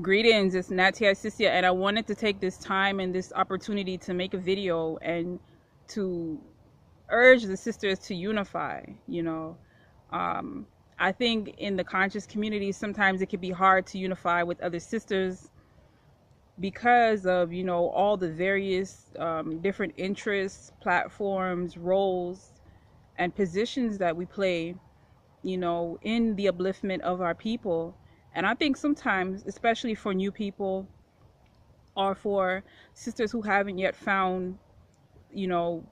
Greetings, it's Nattyisisyah, and I wanted to take this time and this opportunity to make a video and to urge the sisters to unify. Um, I think in the conscious community, sometimes it can be hard to unify with other sisters because of, all the various different interests, platforms, roles, and positions that we play, in the upliftment of our people. And I think sometimes, especially for new people or for sisters who haven't yet found, you know,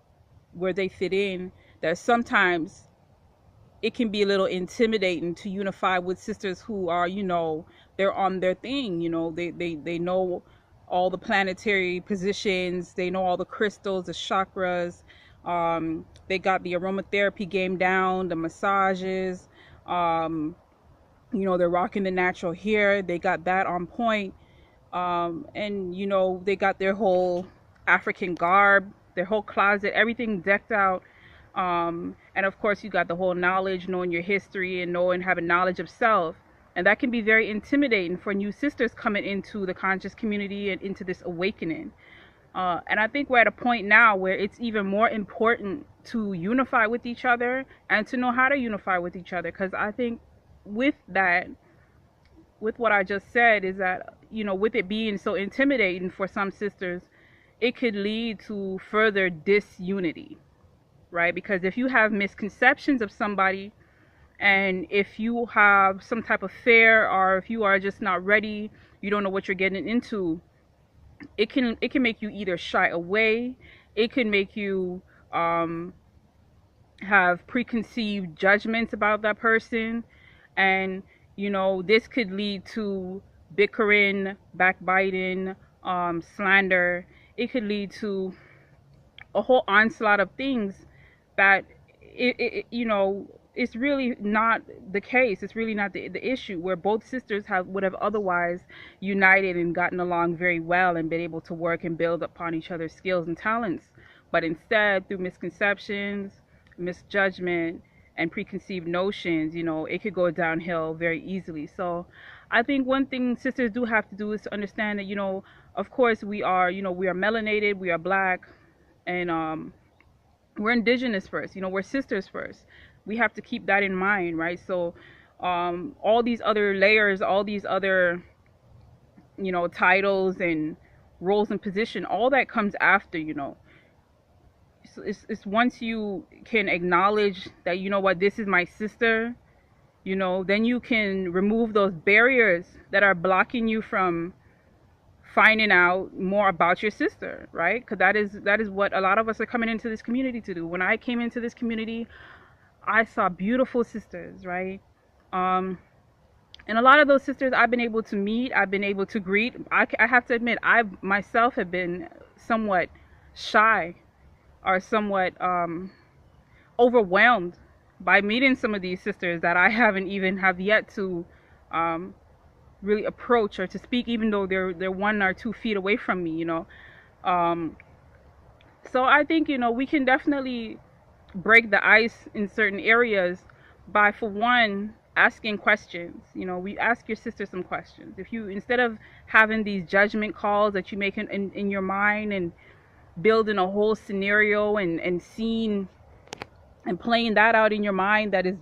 where they fit in, that sometimes it can be a little intimidating to unify with sisters who are, they're on their thing. They know all the planetary positions, they know all the crystals, the chakras. They got the aromatherapy game down, the massages. They're rocking the natural hair, they got that on point. And they got their whole African garb, their whole closet, everything decked out. And of course, you got the whole knowledge, knowing your history and knowing, having knowledge of self. And that can be very intimidating for new sisters coming into the conscious community and into this awakening. And I think we're at a point now where it's even more important to unify with each other and to know how to unify with each other. Because I think with that, with what I just said, is that, with it being so intimidating for some sisters, it could lead to further disunity, right? Because if you have misconceptions of somebody, and if you have some type of fear, or if you are just not ready, you don't know what you're getting into, it can make you either shy away, it can make you have preconceived judgments about that person. And this could lead to bickering, backbiting, slander. It could lead to a whole onslaught of things that it's really not the case. It's really not the issue, where both sisters would have otherwise united and gotten along very well and been able to work and build upon each other's skills and talents. But instead, through misconceptions, misjudgment, and preconceived notions, it could go downhill very easily. So I think one thing sisters do have to do is to understand that, of course, we are melanated, we are black, and we're indigenous first, we're sisters first. We have to keep that in mind, right? So all these other layers, all these other, titles and roles and position, all that comes after. It's once you can acknowledge that, this is my sister, then you can remove those barriers that are blocking you from finding out more about your sister, right? Because that is what a lot of us are coming into this community to do. When I came into this community, I saw beautiful sisters, right? And a lot of those sisters I've been able to meet, I've been able to greet. I have to admit, I myself have been somewhat shy or somewhat overwhelmed by meeting some of these sisters that I haven't even have yet to really approach or to speak, even though they're 1 or 2 feet away from me. So I think we can definitely break the ice in certain areas by, for one, asking questions. We ask your sister some questions. If you, instead of having these judgment calls that you make in your mind and building a whole scenario and seeing and playing that out in your mind, that is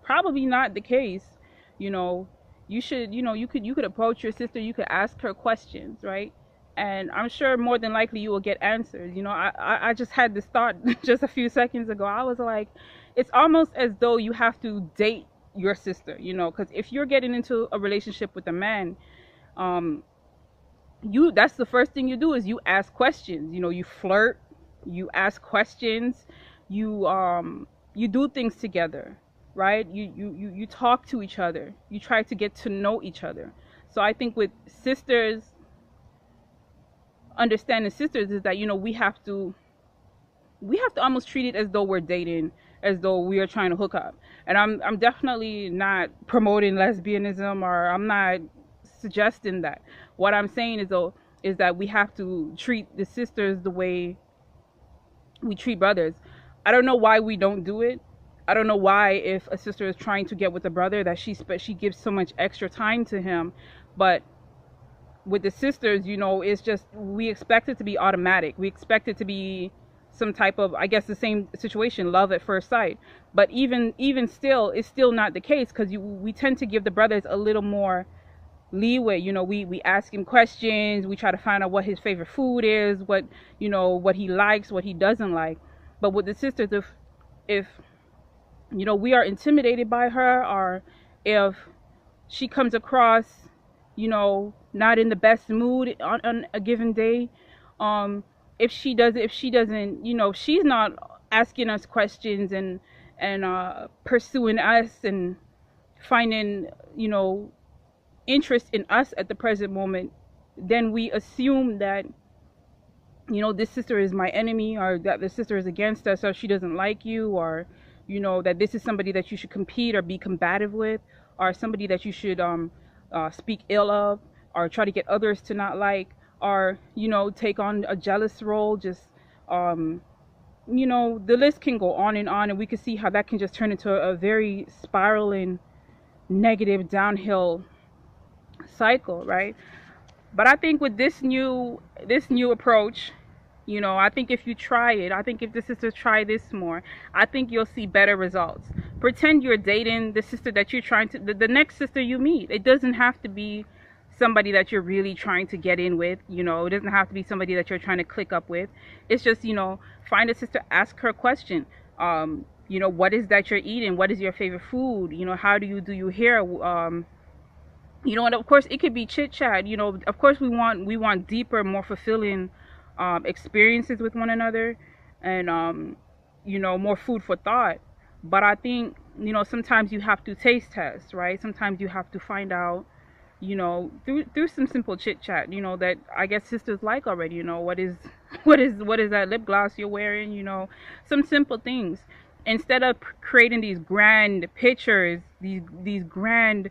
probably not the case. You should, you could approach your sister, you could ask her questions, right? And I'm sure more than likely you will get answers. I just had this thought just a few seconds ago. I was like, it's almost as though you have to date your sister, because if you're getting into a relationship with a man, that's the first thing you do, is you ask questions. You flirt, you ask questions, you do things together, right? You talk to each other, you try to get to know each other. So I think with sisters, understanding sisters is that we have to almost treat it as though we're dating, as though we are trying to hook up. And I'm definitely not promoting lesbianism, or I'm not suggesting that. What I'm saying is that we have to treat the sisters the way we treat brothers. I don't know why we don't do it. I don't know why, if a sister is trying to get with a brother, that she gives so much extra time to him. But with the sisters, it's just we expect it to be automatic. We expect it to be some type of, I guess, the same situation, love at first sight. But even still, it's still not the case, because we tend to give the brothers a little more leeway. We ask him questions. We try to find out what his favorite food is, what he likes, what he doesn't like. But with the sisters, if we are intimidated by her, or if she comes across not in the best mood on a given day, if she doesn't, she's not asking us questions and pursuing us and finding interest in us at the present moment, then we assume that this sister is my enemy, or that the sister is against us, or she doesn't like you, or that this is somebody that you should compete or be combative with, or somebody that you should speak ill of, or try to get others to not like, or take on a jealous role. Just the list can go on, and we can see how that can just turn into a very spiraling negative downhill cycle, right? But I think with this new approach, I think if you try it, I think if the sisters try this more, I think you'll see better results. Pretend you're dating the sister that you're trying to, the next sister you meet. It doesn't have to be somebody that you're really trying to get in with. It doesn't have to be somebody that you're trying to click up with. It's just, find a sister, ask her a question. What is that you're eating? What is your favorite food? How do you hair? And of course it could be chit chat. Of course we want deeper, more fulfilling experiences with one another, and more food for thought. But I think sometimes you have to taste test, right? Sometimes you have to find out through some simple chit chat, that I guess sisters like already. What is that lip gloss you're wearing? Some simple things, instead of creating these grand pictures, these grand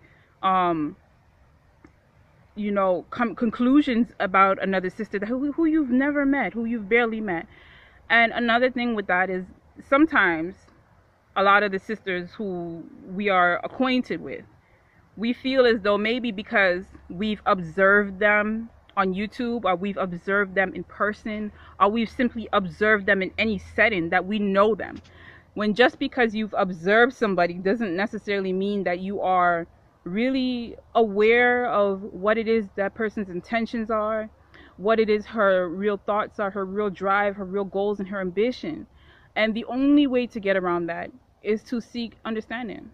conclusions about another sister who you've never met, who you've barely met. And another thing with that is, sometimes a lot of the sisters who we are acquainted with, we feel as though maybe because we've observed them on YouTube, or we've observed them in person, or we've simply observed them in any setting, that we know them. When just because you've observed somebody doesn't necessarily mean that you are really aware of what it is that person's intentions are, what it is her real thoughts are, her real drive, her real goals, and her ambition. And the only way to get around that is to seek understanding.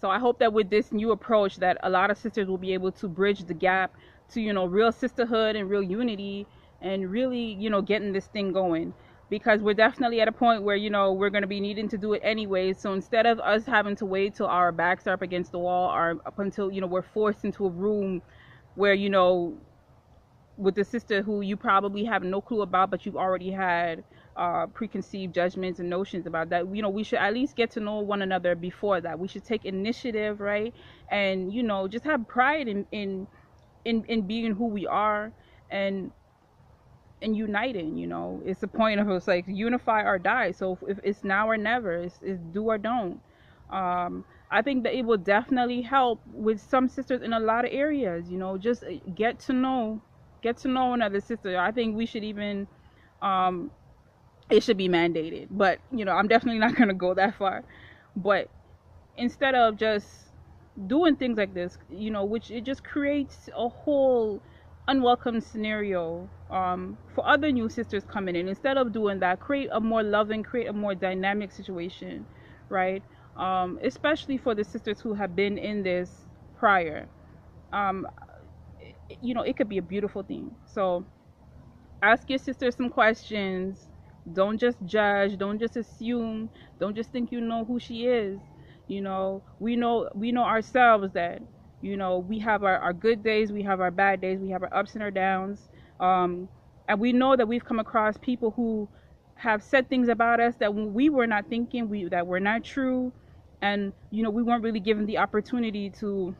So I hope that with this new approach, that a lot of sisters will be able to bridge the gap to real sisterhood and real unity, and really getting this thing going. Because we're definitely at a point where we're going to be needing to do it anyway. So instead of us having to wait till our backs are up against the wall, or up until we're forced into a room where with the sister who you probably have no clue about, but you've already had preconceived judgments and notions about, that we should at least get to know one another before that. We should take initiative, right? And just have pride in being who we are, and uniting. It's the point of us, like, unify or die. So if it's now or never, it's do or don't. I think that it will definitely help with some sisters in a lot of areas. Just get to know another sister. I think we should even it should be mandated, but I'm definitely not going to go that far. But instead of just doing things like this, which it just creates a whole unwelcome scenario for other new sisters coming in. Instead of doing that, create a more loving, create a more dynamic situation, right? Especially for the sisters who have been in this prior. It could be a beautiful thing. So ask your sister some questions. Don't just judge, don't just assume, don't just think who she is. We know ourselves that we have our good days, we have our bad days, we have our ups and our downs, and we know that we've come across people who have said things about us that we were not thinking, that were not true, and we weren't really given the opportunity to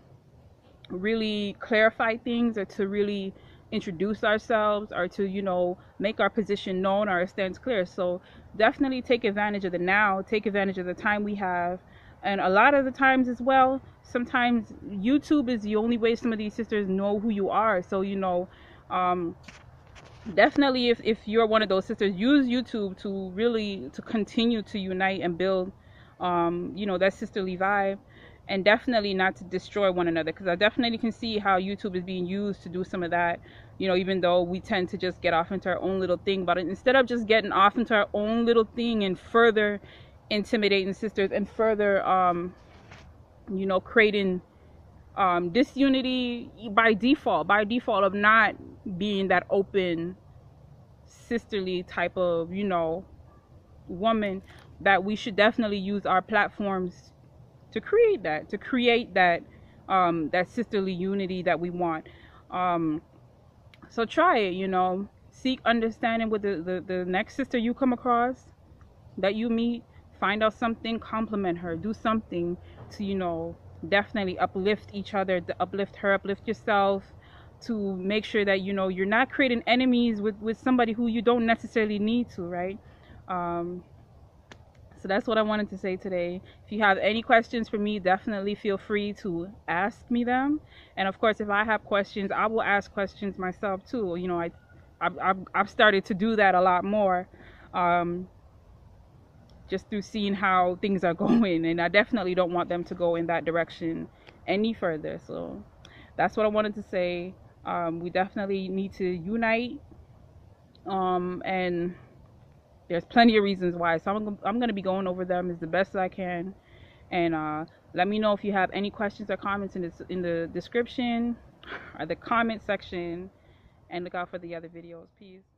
really clarify things, or to really introduce ourselves, or to make our position known, or our stance clear. So definitely take advantage of the now, take advantage of the time we have. And a lot of the times as well, sometimes YouTube is the only way some of these sisters know who you are. So, you know, definitely if you're one of those sisters, use YouTube to really to continue to unite and build you know, that sisterly vibe, and definitely not to destroy one another, because I definitely can see how YouTube is being used to do some of that, you know, even though we tend to just get off into our own little thing. But instead of just getting off into our own little thing and further intimidating sisters and further you know, creating disunity by default of not being that open sisterly type of, you know, woman, that we should definitely use our platforms to create that that sisterly unity that we want. So try it, you know, seek understanding with the next sister you come across, that you meet. Find out something, compliment her, do something to, you know, definitely uplift each other, to uplift her, uplift yourself, to make sure that, you know, you're not creating enemies with somebody who you don't necessarily need to, right? So that's what I wanted to say today. If you have any questions for me, definitely feel free to ask me them. And of course, if I have questions, I will ask questions myself too. You know, I've started to do that a lot more, just through seeing how things are going, and I definitely don't want them to go in that direction any further. So that's what I wanted to say. We definitely need to unite, and there's plenty of reasons why. So I'm going to be going over them as the best I can. And let me know if you have any questions or comments in the description or the comment section. And look out for the other videos. Peace.